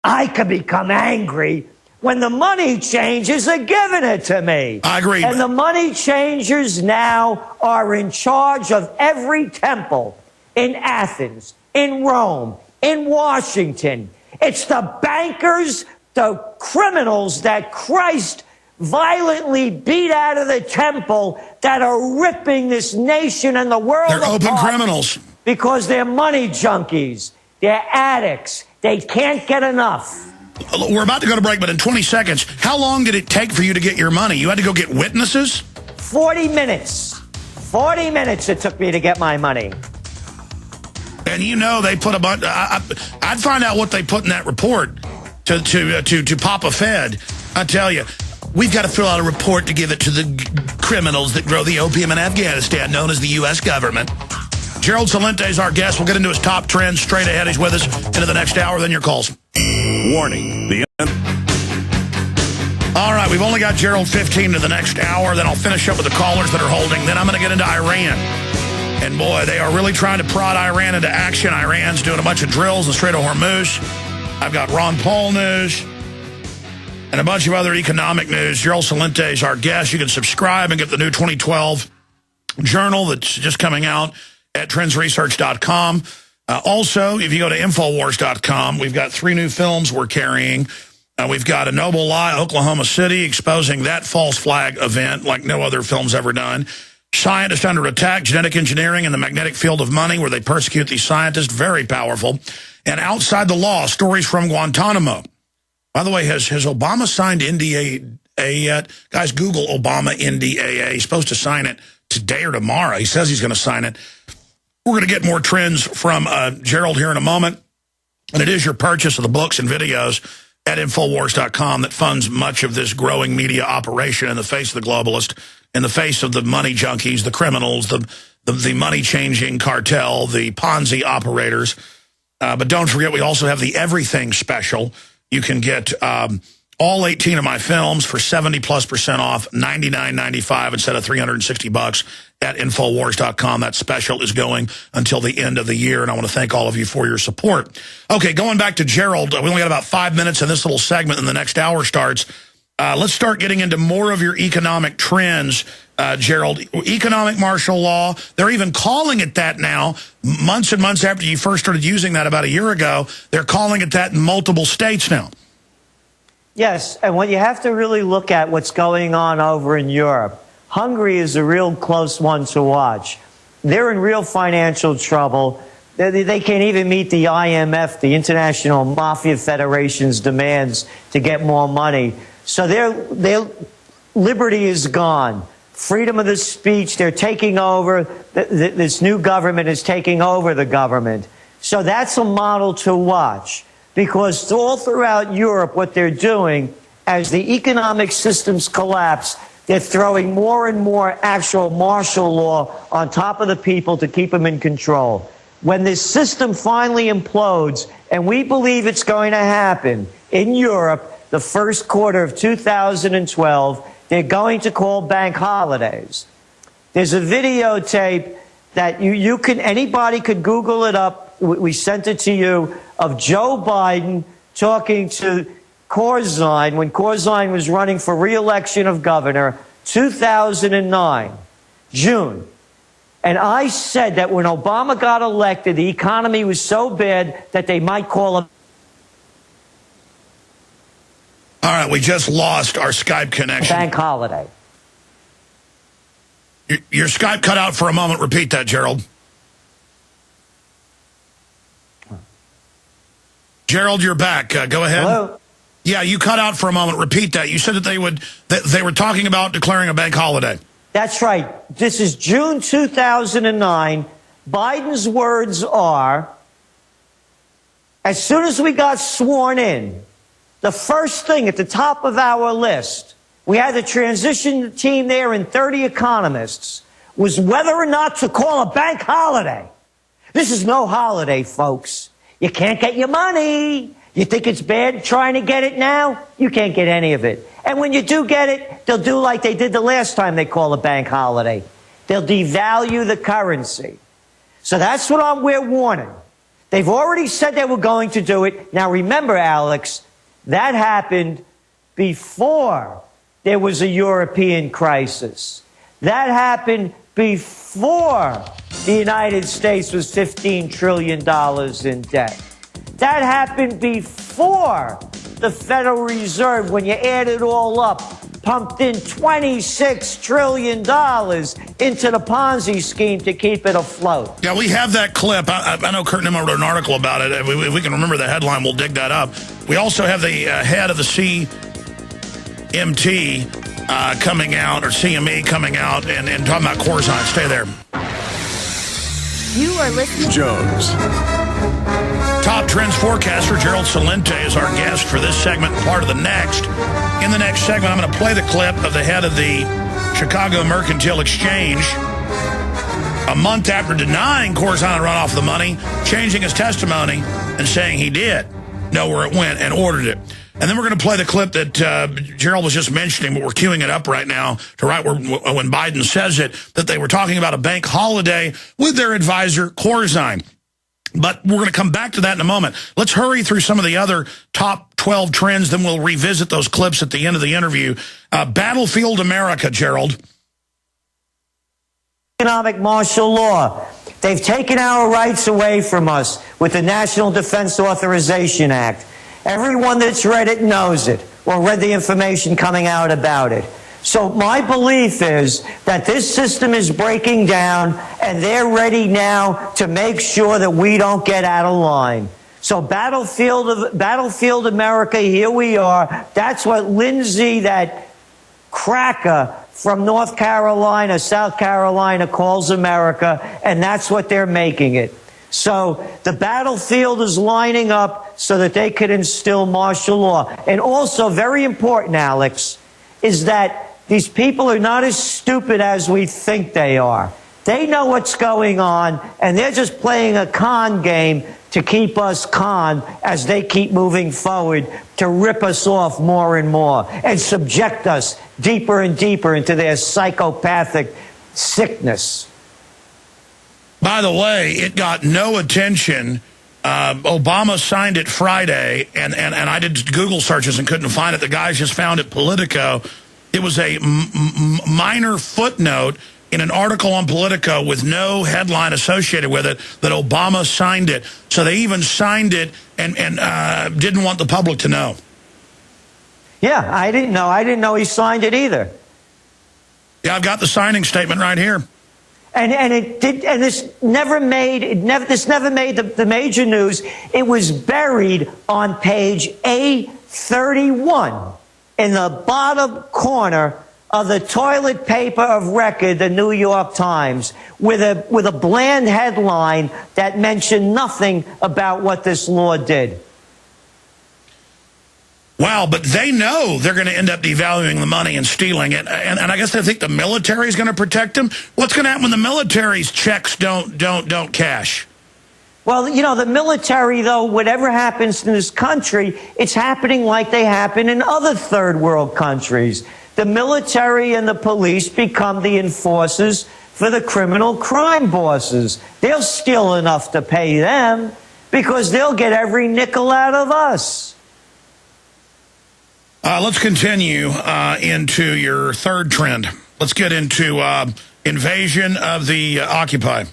I could become angry when the money changers are giving it to me. I agree. And the money changers now are in charge of every temple in Athens, in Rome, in Washington. It's the bankers, the criminals that Christ violently beat out of the temple that are ripping this nation and the world apart. They're open criminals. Because they're money junkies. They're addicts. They can't get enough. We're about to go to break, but in 20 seconds, how long did it take for you to get your money? You had to go get witnesses? 40 minutes. 40 minutes it took me to get my money. And you know they put a bunch... I'd find out what they put in that report to Papa Fed. I tell you, we've got to fill out a report to give it to the criminals that grow the opium in Afghanistan, known as the U.S. government. Gerald Celente is our guest. We'll get into his top trends straight ahead. He's with us into the next hour, then your calls. Warning. All right, we've only got Gerald 15 to the next hour. Then I'll finish up with the callers that are holding. Then I'm going to get into Iran. And boy, they are really trying to prod Iran into action. Iran's doing a bunch of drills in the Strait of Hormuz. I've got Ron Paul news and a bunch of other economic news. Gerald Celente is our guest. You can subscribe and get the new 2012 journal that's just coming out at trendsresearch.com. Also, if you go to Infowars.com, we've got 3 new films we're carrying. We've got A Noble Lie, Oklahoma City, exposing that false flag event like no other film's ever done. Scientist Under Attack, Genetic Engineering and the Magnetic Field of Money, where they persecute these scientists, very powerful. And Outside the Law, Stories from Guantanamo. By the way, has Obama signed NDAA yet? Guys, Google Obama NDAA. He's supposed to sign it today or tomorrow. He says he's going to sign it. We're going to get more trends from Gerald here in a moment. And it is your purchase of the books and videos at Infowars.com that funds much of this growing media operation in the face of the globalist, in the face of the money junkies, the criminals, the money-changing cartel, the Ponzi operators. But don't forget, we also have the Everything Special. You can get all 18 of my films for 70+% off, $99.95 instead of $360 at Infowars.com. That special is going until the end of the year, and I want to thank all of you for your support. Okay, going back to Gerald, we only got about 5 minutes in this little segment, and the next hour starts. Let's start getting into more of your economic trends, Gerald. Economic martial law, they're even calling it that now. Months and months after you first started using that about a year ago, they're calling it that in multiple states now. Yes, and when you have to really look at what's going on over in Europe, Hungary is a real close one to watch. They're in real financial trouble. They can't even meet the IMF, the International Mafia Federation's demands to get more money. So their liberty is gone. Freedom of the speech, they're taking over. This new government is taking over the government. So that's a model to watch. Because all throughout Europe, what they're doing, as the economic systems collapse, they're throwing more and more actual martial law on top of the people to keep them in control. When this system finally implodes, and we believe it's going to happen in Europe, the first quarter of 2012, they're going to call bank holidays. There's a videotape that anybody could Google it up. We sent it to you, of Joe Biden talking to Corzine when Corzine was running for re-election of governor, 2009, June. And I said that when Obama got elected, the economy was so bad that they might call him. All right, we just lost our Skype connection. Bank holiday. Your Skype cut out for a moment. Repeat that, Gerald. Gerald, you're back. Go ahead. Hello? Yeah, you cut out for a moment. Repeat that. You said that they were talking about declaring a bank holiday. That's right. This is June 2009. Biden's words are, as soon as we got sworn in, the first thing at the top of our list, we had the transition team there and 30 economists, was whether or not to call a bank holiday. This is no holiday, folks. You can't get your money. You think it's bad trying to get it now? You can't get any of it. And when you do get it, they'll do like they did the last time they call a bank holiday. They'll devalue the currency. So that's what we're warning. They've already said they were going to do it. Now, remember, Alex, that happened before there was a European crisis. That happened before the United States was $15 trillion in debt. That happened before the Federal Reserve, when you add it all up, pumped in $26 trillion into the Ponzi scheme to keep it afloat. Yeah, we have that clip. I know Kurt Nimmo wrote an article about it. If we can remember the headline, we'll dig that up. We also have the head of the CMT coming out, or CME coming out, and talking about Corzine. Stay there. You are listening to Jones. Top trends forecaster Gerald Celente is our guest for this segment, part of the next. In the next segment, I'm going to play the clip of the head of the Chicago Mercantile Exchange a month after denying Corzine had run off the money, changing his testimony and saying he did know where it went and ordered it. And then we're going to play the clip that Gerald was just mentioning, but we're queuing it up right now to right when Biden says it, that they were talking about a bank holiday with their advisor, Corzine. But we're going to come back to that in a moment. Let's hurry through some of the other top 12 trends, then we'll revisit those clips at the end of the interview. Battlefield America, Gerald. Economic martial law. They've taken our rights away from us with the National Defense Authorization Act. Everyone that's read it knows it, or read the information coming out about it. So my belief is that this system is breaking down, and they're ready now to make sure that we don't get out of line. So Battlefield America, here we are. That's what Lindsay, that cracker from North Carolina, South Carolina, calls America, and that's what they're making it. So the battlefield is lining up so that they could instill martial law. And also, very important, Alex, is that these people are not as stupid as we think they are. They know what's going on, and they're just playing a con game to keep us conned as they keep moving forward to rip us off more and more and subject us deeper and deeper into their psychopathic sickness. By the way, it got no attention. Obama signed it Friday, and I did Google searches and couldn't find it. The guys just found it Politico. It was a minor footnote in an article on Politico with no headline associated with it that Obama signed it. So they even signed it and didn't want the public to know. Yeah, I didn't know. I didn't know he signed it either. Yeah, I've got the signing statement right here. And it did, and this never made the major news. It was buried on page A31 in the bottom corner of the toilet paper of record, the New York Times, with a bland headline that mentioned nothing about what this law did. Wow, but they know they're going to end up devaluing the money and stealing it, and I guess they think the military is going to protect them. What's going to happen when the military's checks don't cash? Well, you know, the military, though, whatever happens in this country, it's happening like they happen in other third world countries. The military and the police become the enforcers for the criminal crime bosses. They'll steal enough to pay them because they'll get every nickel out of us. Let's continue into your third trend. Let's get into invasion of the Occupy.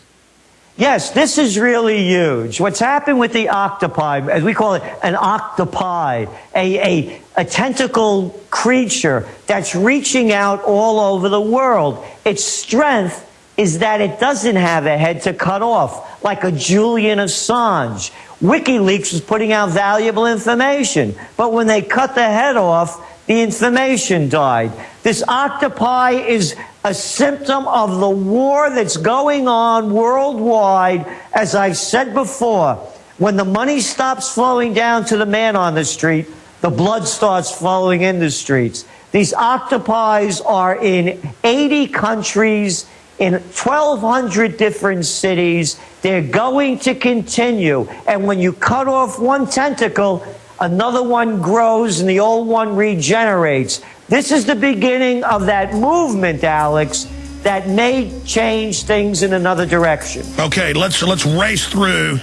Yes, this is really huge. What's happened with the octopi, as we call it, an octopi, a tentacle creature that's reaching out all over the world. Its strength is that it doesn't have a head to cut off, like a Julian Assange. WikiLeaks was putting out valuable information, but when they cut the head off, the information died. This octopi is a symptom of the war that's going on worldwide. As I've said before, when the money stops flowing down to the man on the street, the blood starts flowing in the streets. These octopi are in 80 countries, in 1,200 different cities. They're going to continue. And when you cut off one tentacle, another one grows and the old one regenerates. This is the beginning of that movement, Alex, that may change things in another direction. Okay, let's race through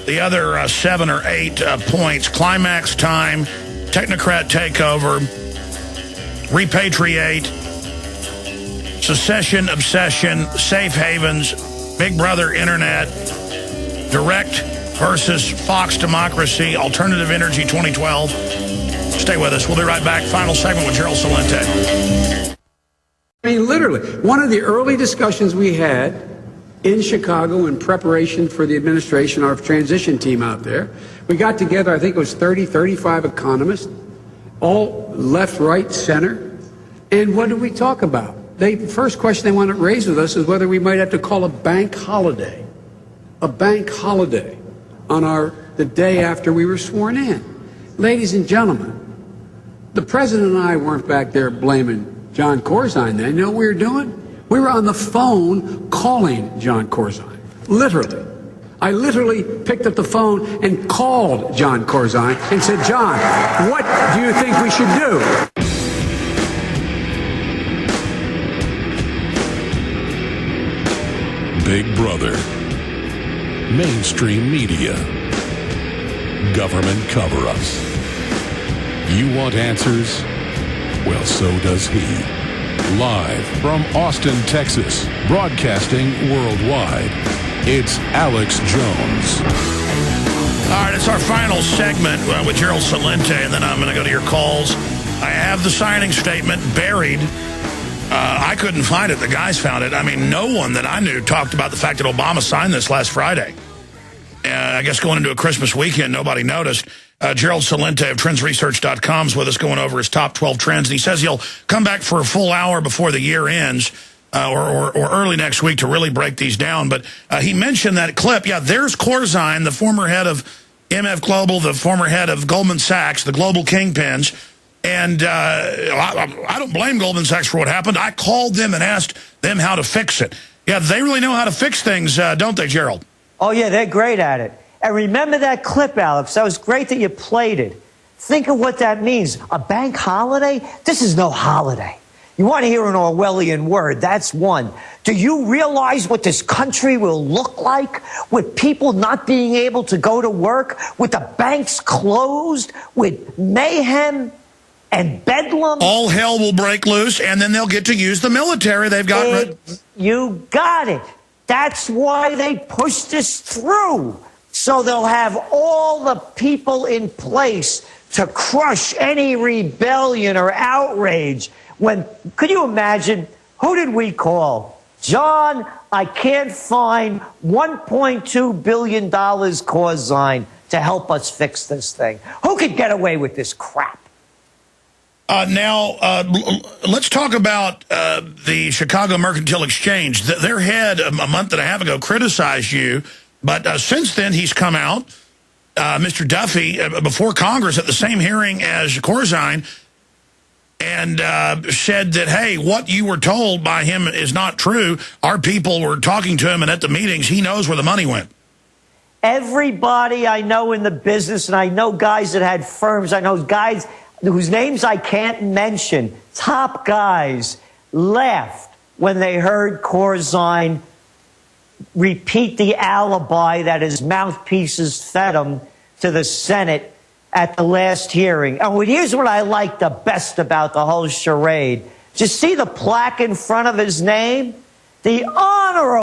the other 7 or 8 points: climax time, technocrat takeover, repatriate, secession obsession, safe havens, Big Brother internet, direct versus Fox democracy, alternative energy 2012. Stay with us. We'll be right back. Final segment with Gerald Celente. I mean, literally, one of the early discussions we had in Chicago in preparation for the administration, our transition team out there, we got together, I think it was 30, 35 economists, all left, right, center. And what did we talk about? The first question they wanted to raise with us is whether we might have to call a bank holiday on the day after we were sworn in. Ladies and gentlemen, the president and I weren't back there blaming John Corzine then. You know what we were doing? We were on the phone calling John Corzine. Literally. I literally picked up the phone and called John Corzine and said, John, what do you think we should do? Big Brother, mainstream media, government cover-ups. You want answers? Well, so does he. Live from Austin, Texas, broadcasting worldwide, it's Alex Jones. All right, it's our final segment with Gerald Celente, and then I'm going to go to your calls. I have the signing statement buried. I couldn't find it. The guys found it. I mean, no one that I knew talked about the fact that Obama signed this last Friday. I guess going into a Christmas weekend, nobody noticed. Gerald Celente of TrendsResearch.com is with us going over his top 12 trends. And he says he'll come back for a full hour before the year ends or early next week to really break these down. But he mentioned that clip. Yeah, there's Corzine, the former head of MF Global, the former head of Goldman Sachs, the global kingpins. And I don't blame Goldman Sachs for what happened. I called them and asked them how to fix it. Yeah, they really know how to fix things, don't they, Gerald? Oh, yeah, they're great at it. And remember that clip, Alex. That was great that you played it. Think of what that means. A bank holiday? This is no holiday. You want to hear an Orwellian word. That's one. Do you realize what this country will look like with people not being able to go to work, with the banks closed, with mayhem and bedlam? All hell will break loose, and then they'll get to use the military. They've got... You got it. That's why they push this through. So they'll have all the people in place to crush any rebellion or outrage. Could you imagine, who did we call? John, I can't find $1.2 billion Corzine to help us fix this thing. Who could get away with this crap? Now, let's talk about the Chicago Mercantile Exchange. Their head, a month and a half ago, criticized you. But since then, he's come out, Mr. Duffy, before Congress at the same hearing as Corzine, and said that, hey, what you were told by him is not true. Our people were talking to him, and at the meetings, he knows where the money went. Everybody I know in the business, and I know guys that had firms, I know guys whose names I can't mention, top guys, laughed when they heard Corzine repeat the alibi that his mouthpieces fed him to the Senate at the last hearing. And here's what I like the best about the whole charade. Did you see the plaque in front of his name? The Honorable